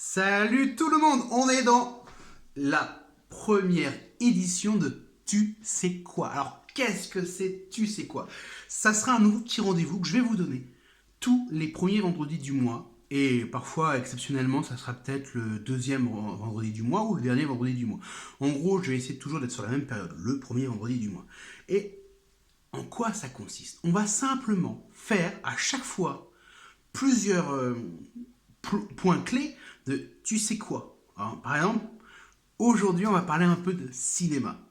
Salut tout le monde, on est dans la première édition de Tu sais quoi. Alors qu'est-ce que c'est Tu sais quoi? Ça sera un nouveau petit rendez-vous que je vais vous donner tous les premiers vendredis du mois. Et parfois, exceptionnellement, ça sera peut-être le deuxième vendredi du mois ou le dernier vendredi du mois. En gros, je vais essayer toujours d'être sur la même période, le premier vendredi du mois. Et en quoi ça consiste? On va simplement faire à chaque fois plusieurs points clés de tu sais quoi. Alors, par exemple, aujourd'hui, on va parler un peu de cinéma.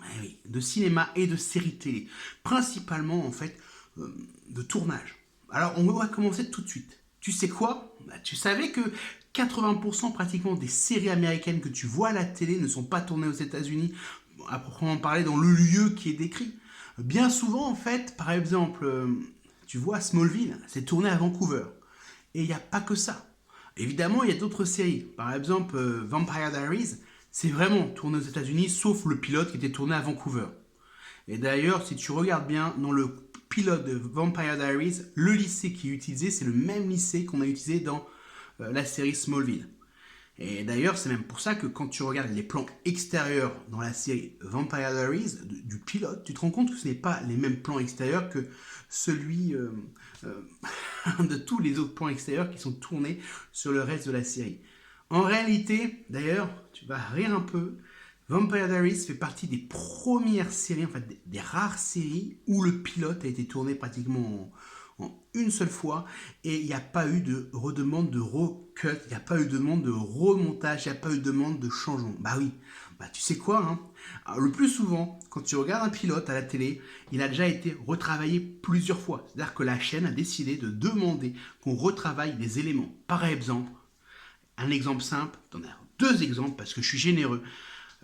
Eh oui, de cinéma et de séries télé. Principalement, en fait, de tournage. Alors, on va commencer tout de suite. Tu sais quoi? Tu savais que 80% pratiquement des séries américaines que tu vois à la télé ne sont pas tournées aux États-Unis, à proprement parler dans le lieu qui est décrit. Bien souvent, en fait, par exemple, tu vois Smallville, c'est tourné à Vancouver. Et il n'y a pas que ça. Évidemment, il y a d'autres séries. Par exemple, Vampire Diaries, c'est vraiment tourné aux États-Unis, sauf le pilote qui était tourné à Vancouver. Et d'ailleurs, si tu regardes bien, dans le pilote de Vampire Diaries, le lycée qui est utilisé, c'est le même lycée qu'on a utilisé dans la série Smallville. Et d'ailleurs, c'est même pour ça que quand tu regardes les plans extérieurs dans la série Vampire Diaries du pilote, tu te rends compte que ce n'est pas les mêmes plans extérieurs que celui de tous les autres plans extérieurs qui sont tournés sur le reste de la série. En réalité, d'ailleurs, tu vas rire un peu, Vampire Diaries fait partie des premières séries, en fait des rares séries où le pilote a été tourné pratiquement en une seule fois et il n'y a pas eu de redemande de recut, il n'y a pas eu de demande de remontage, il n'y a pas eu de demande de changement. Bah oui, bah tu sais quoi, hein. Alors, le plus souvent, quand tu regardes un pilote à la télé, il a déjà été retravaillé plusieurs fois. C'est-à-dire que la chaîne a décidé de demander qu'on retravaille des éléments. Par exemple, un exemple simple, t'en as deux exemples parce que je suis généreux.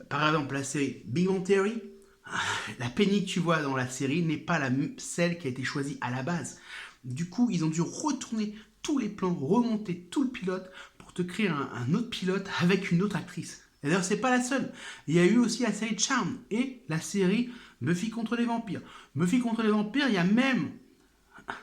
Par exemple, la série Big Bang Theory, la Penny que tu vois dans la série n'est pas celle qui a été choisie à la base. Du coup, ils ont dû retourner tous les plans, remonter tout le pilote pour te créer un autre pilote avec une autre actrice. Et d'ailleurs, c'est pas la seule. Il y a eu aussi la série Charmed et la série Buffy contre les vampires. Buffy contre les vampires, il y a même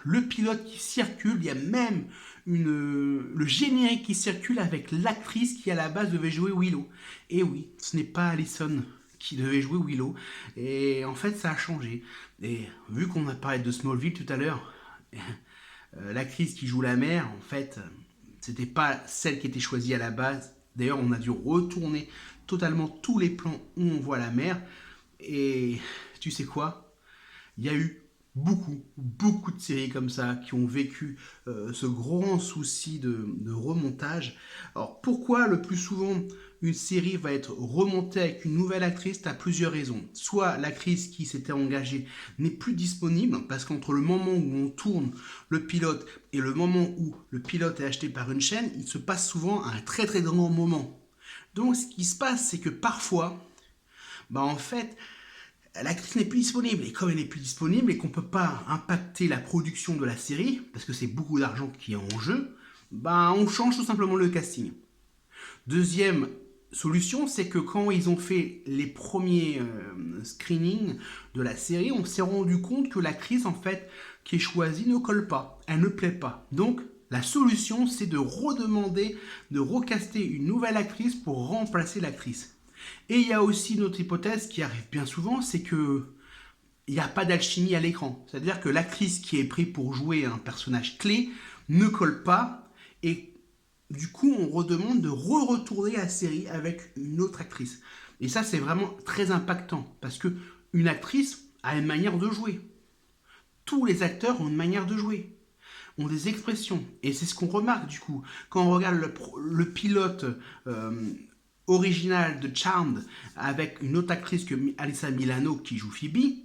le pilote qui circule, il y a même le générique qui circule avec l'actrice qui à la base devait jouer Willow. Et oui, ce n'est pas Allison qui devait jouer Willow. Et en fait, ça a changé. Et vu qu'on a parlé de Smallville tout à l'heure, l'actrice qui joue la mère, en fait, c'était pas celle qui était choisie à la base. D'ailleurs, on a dû retourner totalement tous les plans où on voit la mère. Et tu sais quoi? Il y a eu beaucoup de séries comme ça qui ont vécu ce grand souci de remontage. Alors pourquoi le plus souvent une série va être remontée avec une nouvelle actrice? Tu as plusieurs raisons. Soit l'actrice qui s'était engagée n'est plus disponible, parce qu'entre le moment où on tourne le pilote et le moment où le pilote est acheté par une chaîne, il se passe souvent un très grand moment. Donc ce qui se passe, c'est que parfois, en fait, l'actrice n'est plus disponible. Et comme elle n'est plus disponible et qu'on ne peut pas impacter la production de la série, parce que c'est beaucoup d'argent qui est en jeu, on change tout simplement le casting. Deuxième solution, c'est que quand ils ont fait les premiers screenings de la série, on s'est rendu compte que l'actrice, en fait, qui est choisie ne colle pas. Elle ne plaît pas. Donc, la solution, c'est de redemander, de recaster une nouvelle actrice pour remplacer l'actrice. Et il y a aussi une autre hypothèse qui arrive bien souvent, c'est que il n'y a pas d'alchimie à l'écran. C'est-à-dire que l'actrice qui est prise pour jouer un personnage clé ne colle pas et du coup on redemande de retourner la série avec une autre actrice. Et ça c'est vraiment très impactant parce que une actrice a une manière de jouer. Tous les acteurs ont une manière de jouer, ont des expressions. Et c'est ce qu'on remarque du coup. Quand on regarde le pilote original de Charmed avec une autre actrice que Alyssa Milano qui joue Phoebe,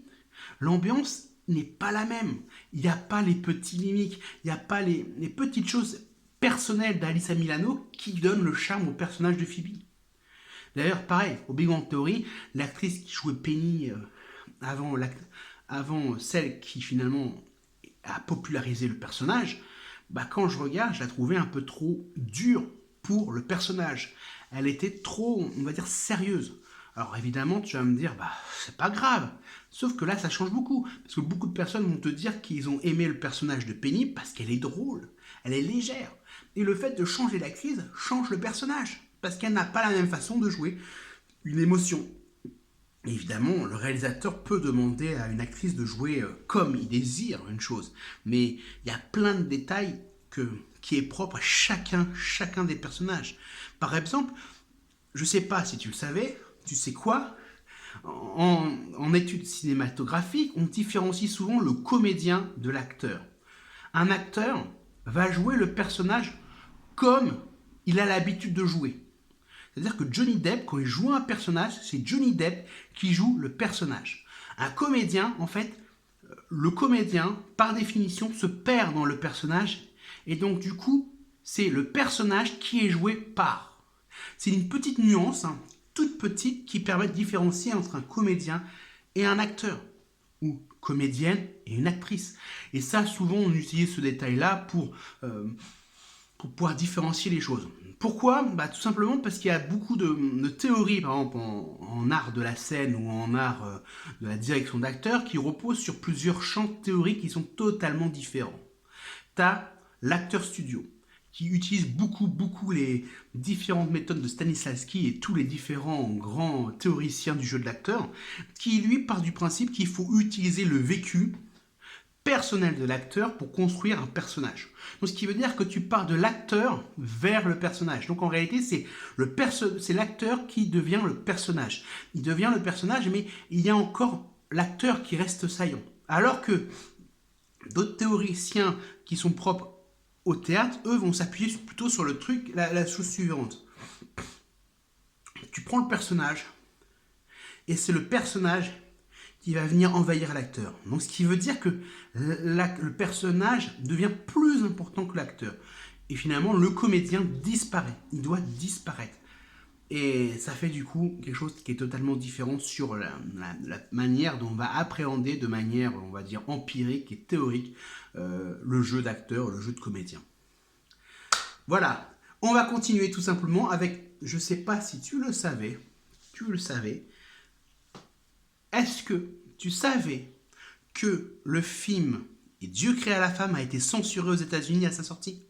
l'ambiance n'est pas la même. Il n'y a pas les petits mimiques, il n'y a pas les petites choses personnelles d'Alyssa Milano qui donnent le charme au personnage de Phoebe. D'ailleurs, pareil, au Big Bang Theory, l'actrice qui jouait Penny avant celle qui finalement a popularisé le personnage, quand je regarde, je la trouvais un peu trop dure pour le personnage. Elle était trop, on va dire, sérieuse. Alors évidemment, tu vas me dire, c'est pas grave. Sauf que là, ça change beaucoup. Parce que beaucoup de personnes vont te dire qu'ils ont aimé le personnage de Penny parce qu'elle est drôle, elle est légère. Et le fait de changer l'actrice change le personnage, parce qu'elle n'a pas la même façon de jouer une émotion. Évidemment, le réalisateur peut demander à une actrice de jouer comme il désire une chose, mais il y a plein de détails qui est propre à chacun des personnages. Par exemple, je ne sais pas si tu le savais, tu sais quoi? En études cinématographiques, on différencie souvent le comédien de l'acteur. Un acteur va jouer le personnage comme il a l'habitude de jouer. C'est-à-dire que Johnny Depp, quand il joue un personnage, c'est Johnny Depp qui joue le personnage. Un comédien, en fait, le comédien, par définition, se perd dans le personnage. Et donc, du coup, c'est le personnage qui est joué par. C'est une petite nuance, hein, toute petite, qui permet de différencier entre un comédien et un acteur. Ou comédienne et une actrice. Et ça, souvent, on utilise ce détail-là pour pouvoir différencier les choses. Pourquoi? Tout simplement parce qu'il y a beaucoup de théories, par exemple en art de la scène ou en art de la direction d'acteur, qui reposent sur plusieurs champs théoriques qui sont totalement différents. Tu as l'acteur studio, qui utilise beaucoup les différentes méthodes de Stanislavski et tous les différents grands théoriciens du jeu de l'acteur, qui lui part du principe qu'il faut utiliser le vécu personnel de l'acteur pour construire un personnage. Donc ce qui veut dire que tu pars de l'acteur vers le personnage. Donc en réalité, c'est l'acteur qui devient le personnage. Il devient le personnage, mais il y a encore l'acteur qui reste saillant. Alors que d'autres théoriciens qui sont propres au théâtre, eux vont s'appuyer plutôt sur le truc, la chose suivante. Tu prends le personnage, et c'est le personnage qui va venir envahir l'acteur. Donc ce qui veut dire que le personnage devient plus important que l'acteur. Et finalement, le comédien disparaît. Il doit disparaître. Et ça fait du coup quelque chose qui est totalement différent sur la manière dont on va appréhender de manière, on va dire, empirique et théorique le jeu d'acteur, le jeu de comédien. Voilà. On va continuer tout simplement avec, je ne sais pas si tu le savais, est-ce que tu savais que le film Et Dieu créa la femme a été censuré aux États-Unis à sa sortie?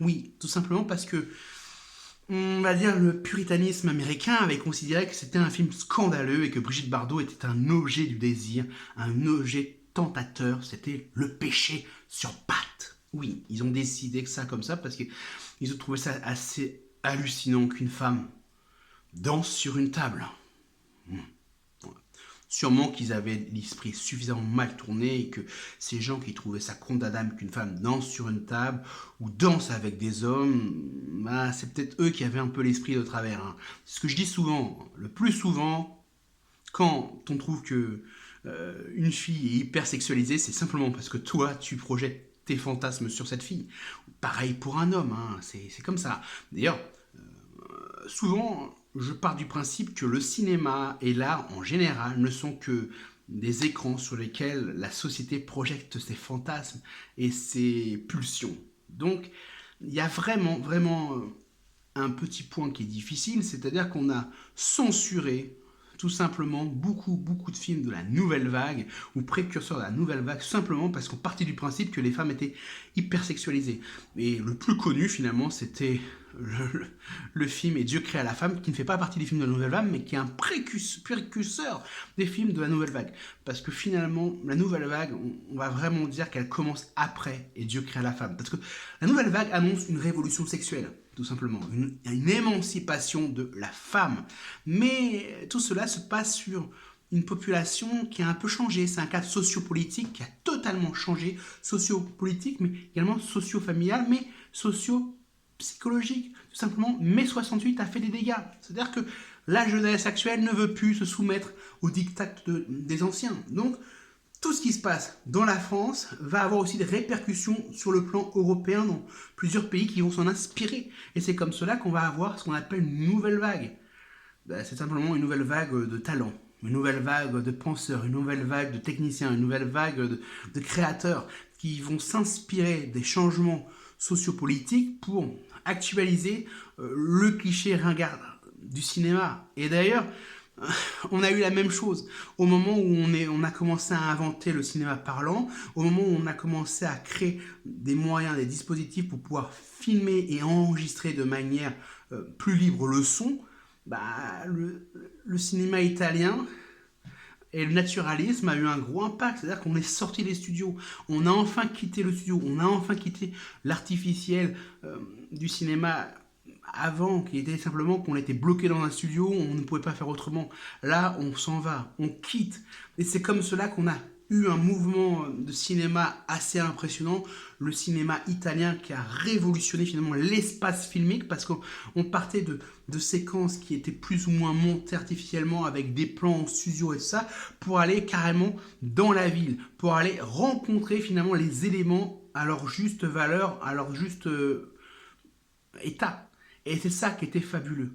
Oui, tout simplement parce que, on va dire, le puritanisme américain avait considéré que c'était un film scandaleux et que Brigitte Bardot était un objet du désir, un objet tentateur, c'était le péché sur pattes. Oui, ils ont décidé que ça comme ça parce qu'ils ont trouvé ça assez hallucinant qu'une femme danse sur une table. Sûrement qu'ils avaient l'esprit suffisamment mal tourné et que ces gens qui trouvaient ça condamnable qu'une femme danse sur une table ou danse avec des hommes, c'est peut-être eux qui avaient un peu l'esprit de travers. Hein. C'est ce que je dis souvent. Le plus souvent, quand on trouve que une fille est hyper sexualisée, c'est simplement parce que toi, tu projettes tes fantasmes sur cette fille. Pareil pour un homme, hein, c'est comme ça. D'ailleurs, souvent, je pars du principe que le cinéma et l'art en général ne sont que des écrans sur lesquels la société projette ses fantasmes et ses pulsions. Donc, il y a vraiment un petit point qui est difficile, c'est-à-dire qu'on a censuré tout simplement beaucoup de films de la nouvelle vague ou précurseurs de la nouvelle vague, simplement parce qu'on partait du principe que les femmes étaient hypersexualisées. Et le plus connu finalement, c'était le film Et Dieu créa la femme, qui ne fait pas partie des films de la nouvelle vague, mais qui est un précurseur des films de la nouvelle vague. Parce que finalement, la nouvelle vague, on va vraiment dire qu'elle commence après Et Dieu créa la femme. Parce que la nouvelle vague annonce une révolution sexuelle, tout simplement, une émancipation de la femme. Mais tout cela se passe sur une population qui a un peu changé. C'est un cadre sociopolitique qui a totalement changé, sociopolitique, mais également socio-familial, mais socio-psychologique. Tout simplement, mai 68 a fait des dégâts. C'est-à-dire que la jeunesse actuelle ne veut plus se soumettre aux diktats des anciens. Donc, tout ce qui se passe dans la France va avoir aussi des répercussions sur le plan européen dans plusieurs pays qui vont s'en inspirer. Et c'est comme cela qu'on va avoir ce qu'on appelle une nouvelle vague. C'est simplement une nouvelle vague de talents, une nouvelle vague de penseurs, une nouvelle vague de techniciens, une nouvelle vague de créateurs qui vont s'inspirer des changements sociopolitiques pour actualiser le cliché ringard du cinéma. Et d'ailleurs, On a eu la même chose au moment où on a commencé à inventer le cinéma parlant, au moment où on a commencé à créer des moyens, des dispositifs pour pouvoir filmer et enregistrer de manière plus libre le son. Bah, le cinéma italien et le naturalisme a eu un gros impact. C'est-à-dire qu'on est sorti des studios, on a enfin quitté le studio, on a enfin quitté l'artificiel du cinéma avant, qui était simplement qu'on était bloqué dans un studio, on ne pouvait pas faire autrement. Là, on s'en va, on quitte. Et c'est comme cela qu'on a eu un mouvement de cinéma assez impressionnant, le cinéma italien qui a révolutionné finalement l'espace filmique, parce qu'on partait de séquences qui étaient plus ou moins montées artificiellement avec des plans en studio et tout ça, pour aller carrément dans la ville, pour aller rencontrer finalement les éléments à leur juste valeur, à leur juste état. Et c'est ça qui était fabuleux.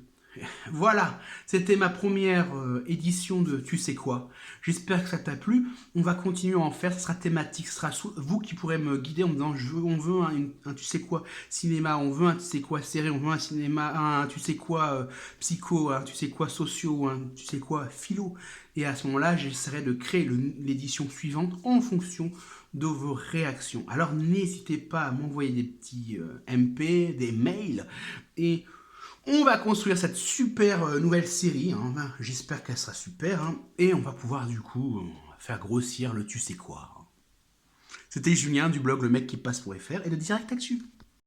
Voilà, c'était ma première édition de Tu sais quoi. J'espère que ça t'a plu. On va continuer à en faire, ce sera thématique, ce sera vous qui pourrez me guider en me disant on veut un Tu sais quoi cinéma, on veut un Tu sais quoi série, on veut un cinéma, un Tu sais quoi psycho, un Tu sais quoi socio, un Tu sais quoi philo. Et à ce moment-là, j'essaierai de créer l'édition suivante en fonction de vos réactions. Alors n'hésitez pas à m'envoyer des petits MP, des mails, et on va construire cette super nouvelle série, hein. J'espère qu'elle sera super, hein. Et on va pouvoir du coup faire grossir le tu sais quoi. C'était Julien du blog le mec qui passe.fr et de Direct Actu.